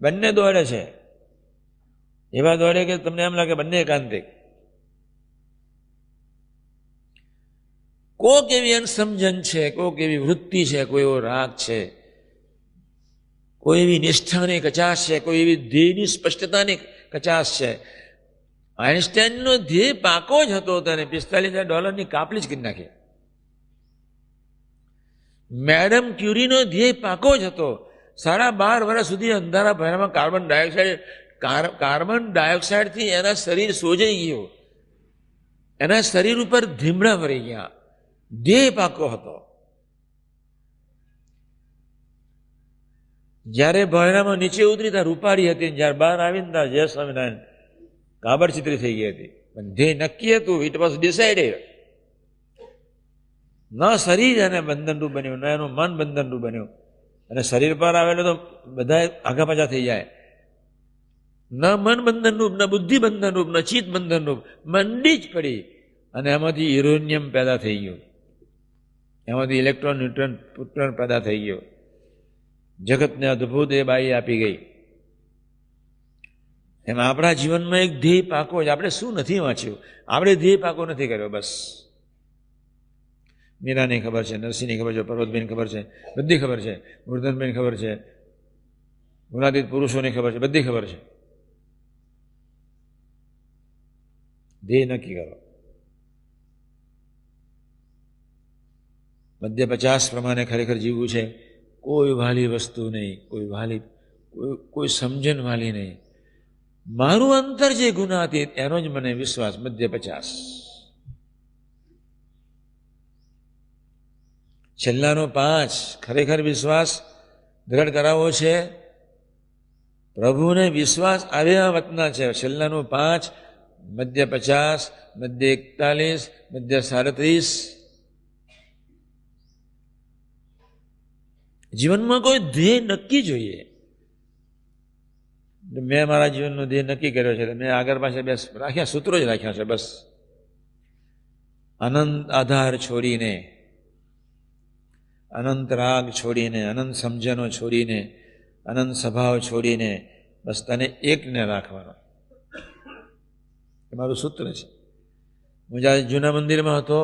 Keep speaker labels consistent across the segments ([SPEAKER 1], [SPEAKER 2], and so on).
[SPEAKER 1] બંને દોડે છે, એવા દોડે કે તમને એમ લાગે બંને એકાંતિક. કોક એવી અનસમજણ છે, કોક એવી વૃત્તિ છે, કોઈ એવો રાગ છે, કોઈ એવી નિષ્ઠાની કચાશ છે, કોઈ એવી ધ્યેયની સ્પષ્ટતાની કચાશ છે. આઇન્સ્ટાઈનનો ધ્યેય પાકો જ હતો, તેને $45,000 કાપલી જ કરી નાખી. મેડમ ક્યુરીનો ધ્યેય પાકો જ હતો. 12.5 વર્ષ સુધી અંધારા ભયામાં કાર્બન ડાયોક્સાઇડથી એના શરીર સોજાઈ ગયું, એના શરીર ઉપર ધીમડા ભરી ગયા. ધ્યેય પાકો હતો. જ્યારે ભયરામાં નીચે ઉતરી ત્યાં રૂપાળી હતી, જયારે બહાર આવીને ત્યાં જય સ્વામિનારાયણ કાબરચિત્રી થઈ ગઈ હતી. પણ ધ્યેય નક્કી હતું. It was decided. ન શરીર એને બંધનરૂપ બન્યું, ન એનું મન બંધનરૂપ બન્યું. અને શરીર પર આવેલું તો બધા આગા પાછા થઈ જાય. ન મન બંધનરૂપ, ન બુદ્ધિ બંધનરૂપ, ન ચિત્ત બંધનરૂપ, મંડી જ પડી. અને એમાંથી યુરેનિયમ પેદા થઈ ગયું, એમાંથી ઇલેક્ટ્રોન, ન્યુટ્રોન, પ્રોટોન પેદા થઈ ગયો. જગતને અદભુત એ બાઈ આપી ગઈ. એમ આપણા જીવનમાં એક ધ્યેય પાકો છે. આપણે શું નથી વાંચ્યું? આપણે ધ્યેય પાકો નથી કર્યો. બસ મીરાની ખબર છે, નરસિંહની ખબર છે, પર્વતબેન ખબર છે, બધી ખબર છે, મૂર્ધનબેન ખબર છે, ગુણાતીત પુરુષોની ખબર છે, બધી ખબર છે. ધ્યેય નક્કી કરો. મધ્ય 50 પ્રમાણે ખરેખર જીવવું છે. કોઈ વાલી વસ્તુ નહીં, કોઈ સમજણ વાલી નહીં. મારું અંતર જે ગુનાતીત એનો જ મને વિશ્વાસ. મધ્ય 50. છેલ્લાનો 5 ખરેખર વિશ્વાસ દ્રઢ કરાવવો છે. પ્રભુને વિશ્વાસ આવ્યા વતના છે. છેલ્લાનું 5, મધ્ય 50, મધ્ય 41, મધ્ય 37. જીવનમાં કોઈ ધ્યેય નક્કી જોઈએ. મેં મારા જીવનનો ધ્યેય નક્કી કર્યો છે. મેં આગળ પાસે બે રાખ્યા, સૂત્રો જ રાખ્યા છે. બસ અનંત આધાર છોડીને, અનંત રાગ છોડીને, અનંત સમજણો છોડીને, અનંત સ્વભાવ છોડીને બસ તને એકને રાખવાનો. એ મારું સૂત્ર છે. હું જ્યારે જૂના મંદિરમાં હતો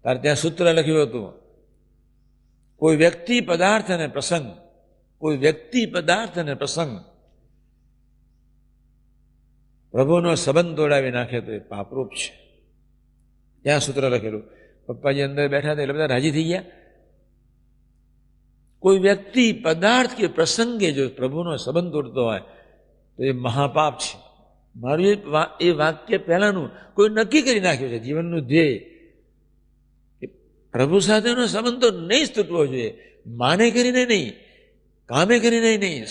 [SPEAKER 1] ત્યારે ત્યાં સૂત્ર લખ્યું હતું, કોઈ વ્યક્તિ, પદાર્થ અને પ્રસંગ, કોઈ વ્યક્તિ, પદાર્થ અને પ્રસંગ પ્રભુનો સંબંધ તોડાવી નાખે તો એ પાપરૂપ છે. ત્યાં સૂત્ર લખેલું. પપ્પાજી અંદર બેઠા હતા એટલે બધા રાજી થઈ ગયા. કોઈ વ્યક્તિ, પદાર્થ કે પ્રસંગે જો પ્રભુનો સંબંધ તોડતો હોય તો એ મહાપાપ છે. મારું એ વાક્ય પહેલાનું કોઈ નક્કી કરી નાખ્યું છે. જીવનનું ધ્યેય પ્રભુ સાથેનો સંબંધ તો નહીં જ તૂટવો જોઈએ. માને કરીને નહીં, કામે કરીને નહીં,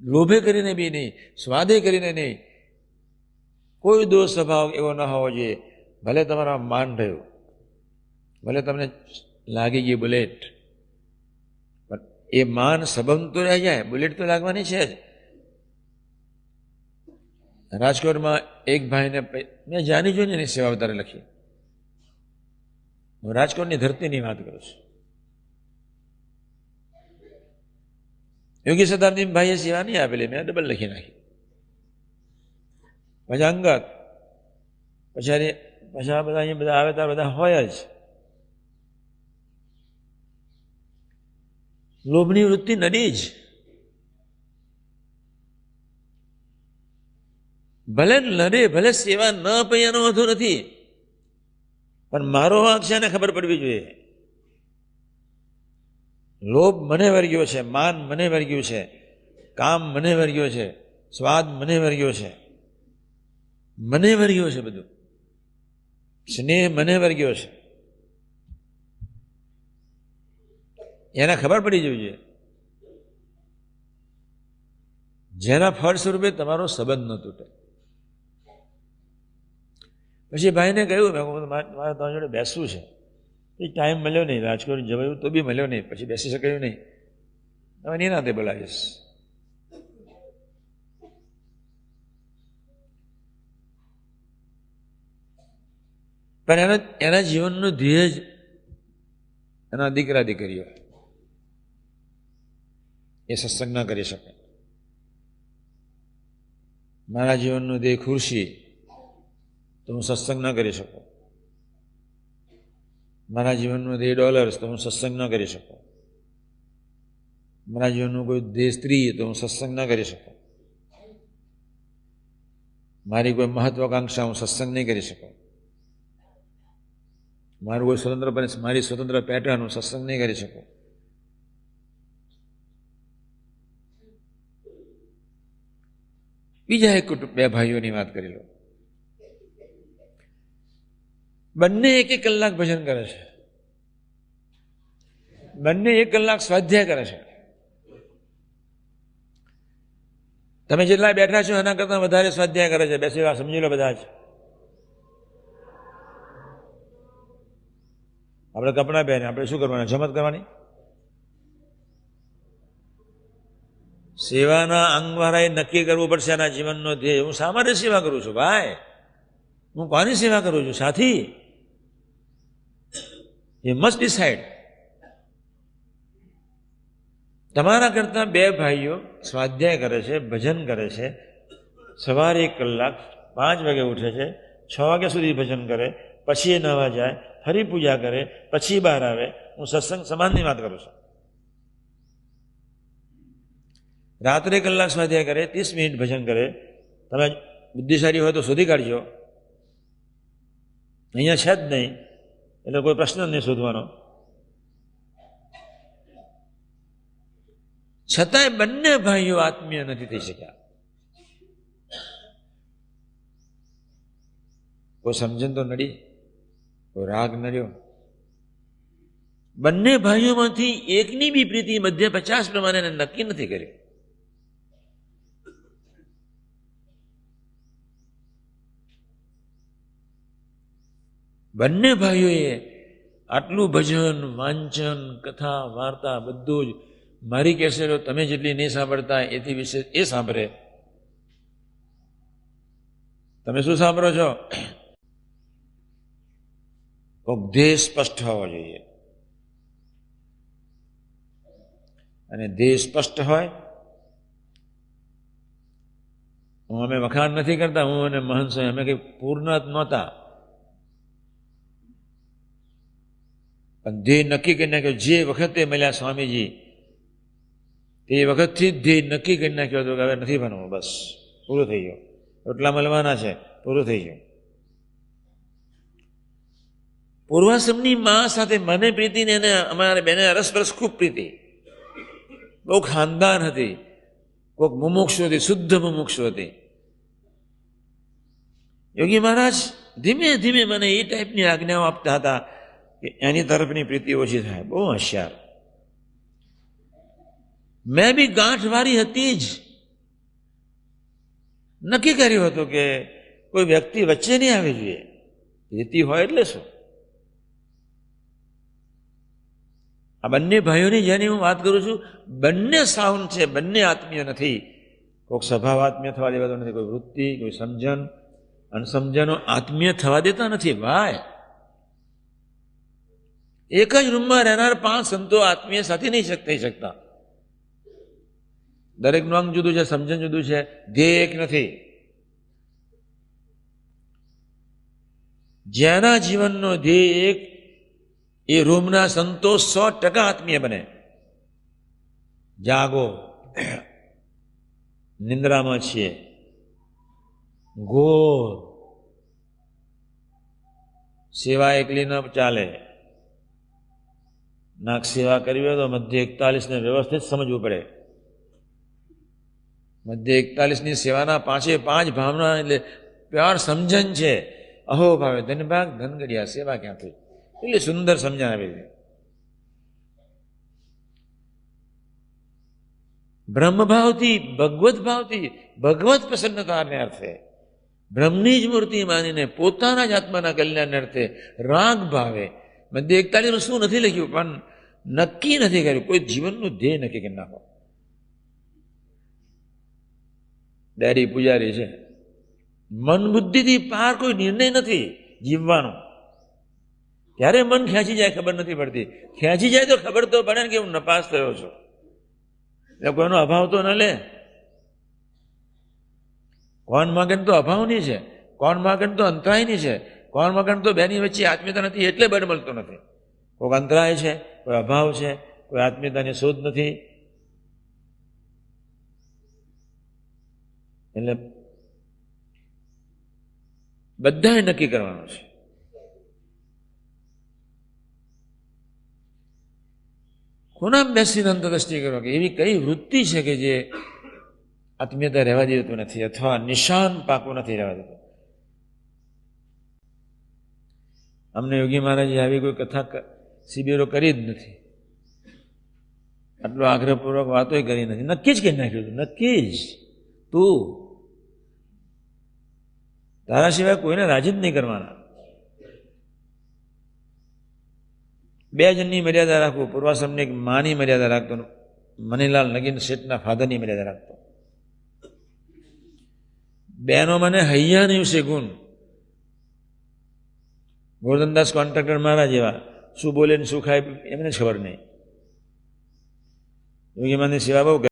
[SPEAKER 1] લોભે કરીને બી નહીં, સ્વાદે કરીને નહીં. કોઈ દોષ સ્વભાવ એવો ન હોવો જોઈએ. ભલે તમારા માન રહ્યું, ભલે તમને લાગી ગઈ બુલેટ, પણ એ માન સંબંધ તો રહી જાય. બુલેટ તો લાગવાની છે જ. રાજકોટમાં એક ભાઈને મેં જાણી જોઈને એની સેવા વધારે લખી. હું રાજકોટની ધરતીની વાત કરું છું. યોગી શતાબ્દી ભાઈએ સેવા નહીં આપેલી, મેં ડબલ લખી નાખી. પછી અંગત, પછી આ બધા અહીંયા બધા આવે ત્યારે બધા હોય જ. લોભની વૃત્તિ નડી જ. ભલે લડે, ભલે સેવા ન આપે એનો વાંધો નથી, પણ મારો વાંક છે એને ખબર પડવી જોઈએ. લોભ મને વર્ગ્યો છે, માન મને વર્ગ્યું છે, કામ મને વર્ગ્યો છે, સ્વાદ મને વર્ગ્યો છે, મને વર્ગ્યો છે બધું, સ્નેહ મને વર્ગ્યો છે. એને ખબર પડી જવી જોઈએ. જેના ફળ સ્વરૂપે તમારો સંબંધ ન તૂટે. પછી ભાઈને કહ્યું, મારે તમારી જોડે બેસવું છે. એ ટાઈમ મળ્યો નહીં, રાજકોટ જવાયું તો બી મળ્યો નહીં, પછી બેસી શકાયું નહીં. હવે એની નાતે બોલાવીશ. પણ એના જીવનનું ધ્યેય જ એના દીકરા દીકરીઓ એ સત્સંગ ના કરી શકે. મારા જીવનનું દેહ ખુરશી, તો હું સત્સંગ ન કરી શકું. મારા જીવનનું દેહ ડોલર્સ, તો હું સત્સંગ ન કરી શકું. મારા જીવનનું કોઈ દેહ સ્ત્રી, તો હું સત્સંગ ન કરી શકું. મારી કોઈ મહત્વાકાંક્ષા, હું સત્સંગ નહીં કરી શકું. મારું કોઈ મારી સ્વતંત્ર પેટર્ન, હું સત્સંગ નહીં કરી શકું. બીજા એક બે ભાઈઓની વાત કરી લો. બંને 1-1 કલાક ભજન કરે છે, બંને 1 કલાક સ્વાધ્યાય કરે છે. તમે જેટલા બેઠા છો એના કરતા વધારે સ્વાધ્યાય કરે છે. બેસી વાત સમજી લો બધા જ. આપણે કપડાં પહેરીને આપણે શું કરવાના? જમત કરવાની. સેવાના અંગવાળાએ નક્કી કરવું પડશે એના જીવનનો ધ્યેય. હું શા માટે સેવા કરું છું ભાઈ? હું કોની સેવા કરું છું સાથી? એ મસ્ટ ડિસાઇડ. તમારા કરતા 2 ભાઈઓ સ્વાધ્યાય કરે છે, ભજન કરે છે. સવારે 1 કલાક, 5 વાગે ઉઠે છે, 6 વાગ્યા સુધી ભજન કરે, પછી એ નહાવા જાય, ફરી પૂજા કરે, પછી બહાર આવે. હું સત્સંગ સમાનની વાત કરું છું. રાત્રે 1 કલાક સ્વાધ્યાય કરે, 30 મિનિટ ભજન કરે. તમે બુદ્ધિશાળી હોય તો શોધી કાઢજો. અહીંયા છે જ નહીં એટલે કોઈ પ્રશ્ન નહીં શોધવાનો. છતાંય બંને ભાઈઓ આત્મીય નથી થઈ શક્યા. કોઈ સમજણ તો નડી, કોઈ રાગ નડ્યો. બંને ભાઈઓમાંથી એકની બી પ્રીતિ મધ્ય 50 પ્રમાણે નક્કી નથી કર્યું. બંને ભાઈઓએ આટલું ભજન, વાંચન, કથા, વાર્તા બધું જ મારી કેસેટો તમે જેટલી નહીં સાંભળતા એથી વિશે એ સાંભળે. તમે શું સાંભળો છો? કોઈક ધ્યેય સ્પષ્ટ હોવો જોઈએ. અને ધ્યેય સ્પષ્ટ હોય, હું અમે વખાણ નથી કરતા, હું અને મહંત સ્વામી અમે કઈ પૂર્ણ નહોતા, પણ ધ્યેય નક્કી કરી નાખ્યો. જે વખતે મળ્યા સ્વામીજી તે વખતથી જ ધ્યેય નક્કી કરી નાખ્યો હતો કે હવે નથી ભણવું, બસ પૂરું થઈ ગયું. એટલા મળવાના છે, પૂરું થઈ ગયું. પૂર્વાશ્રમની મા સાથે મને પ્રીતિ ને એને અમારે બેને અરસપરસ ખૂબ પ્રીતિ. બહુ ખાનદાન હતી. કોઈક મુમુક્ષુ હતી, શુદ્ધ મુમુક્ષુ હતી. યોગી મહારાજ ધીમે ધીમે મને એ ટાઈપની આજ્ઞાઓ આપતા હતા કે એની તરફની પ્રીતિ ઓછી થાય. બહુ હોશિયાર. મેં બી ગાંઠવાળી હતી જ. નક્કી કર્યું હતું કે કોઈ વ્યક્તિ વચ્ચે નહીં આવી જોઈએ. પ્રીતિ હોય એટલે શું? આ બંને ભાઈઓની જેની હું વાત કરું છું, બંને સાઉન્ડ છે, બંને આત્મીય નથી. કોઈક સ્વભાવ આત્મીય થવા દેવાતો નથી, કોઈ વૃત્તિ, કોઈ સમજણ, અનસમજણો આત્મીય થવા દેતા નથી ભાઈ. એક જ રૂમમાં રહેનાર 5 સંતો આત્મીય સાથે નહીં થઈ શકતા. દરેકનું અંગ જુદું છે, સમજણ જુદું છે, ધ્યેય એક નથી. જેના જીવનનો ધ્યેય એક, એ રૂમના સંતો 100% આત્મીય બને. જાગો, નિંદ્રામાં છીએ, ઘોર સેવા એકલી ન ચાલે. નાક સેવા કરવી હોય તો મધ્ય 41 ને વ્યવસ્થિત સમજવું પડે. મધ્ય 41ની સેવાના 5 ભાવના એટલે પ્યોર સમજણ છે. અહો ભાવે ધન ભાગ ધન ગડિયા, સેવા ક્યાંથી? એટલે સુંદર સમજણ આવી છે. બ્રહ્મભાવથી, ભગવત ભાવથી, ભગવત પ્રસન્નતાને અર્થે, બ્રહ્મની જ મૂર્તિ માનીને પોતાના જ આત્માના કલ્યાણને અર્થે રાગ ભાવે. મધ્ય 41 શું નથી લખ્યું, પણ નક્કી નથી કર્યું. કોઈ જીવનનું ધ્યેય નક્કી કરી નાખો. ડેરી પૂજારી છે, મન બુદ્ધિથી પાર કોઈ નિર્ણય નથી જીવવાનો. ત્યારે મન ખેંચી જાય ખબર નથી પડતી. ખેંચી જાય તો ખબર તો પડે ને કે હું નપાસ થયો છું. એટલે કોઈનો અભાવ તો ન લે. કોણ મગન તો અભાવની છે, કોણ મગન તો અંતરાયની છે, કોણ મગન તો બેની વચ્ચે આત્મીયતા નથી એટલે બળ મળતો નથી. કોઈ અંતરાય છે, કોઈ અભાવ છે, કોઈ આત્મીયતાની શોધ નથી. એટલે બધાએ નક્કી કરવાનું છે. કોના બેસીને અંતરદ્રષ્ટિ કરવા કે એવી કઈ વૃત્તિ છે કે જે આત્મીયતા રહેવા દેતું નથી અથવા નિશાન પાકું નથી રહેવા દેતું. અમને યોગી મહારાજે આવી કોઈ કથા શિબિરો કરી જ નથી, આટલો આગ્રહપૂર્વક વાતો કરી નથી. નક્કી જ કહી નાખ્યું હતું, નક્કી જ તું તારા સિવાય કોઈને રાજી જ નહીં કરવાના. 2 જણની મર્યાદા રાખવું. પૂર્વાશ્રમની એક માની મર્યાદા રાખતો, મનીલાલ નગીન શેઠના ફાધરની મર્યાદા રાખતો. બેનો મને હૈયા નહીં છે ગુણ. ગોરધનદાસ કોન્ટ્રાક્ટર મારા જેવા, શું બોલે ને શું ખાય એમને જ ખબર નહીં. યોગી માની સેવા બહુ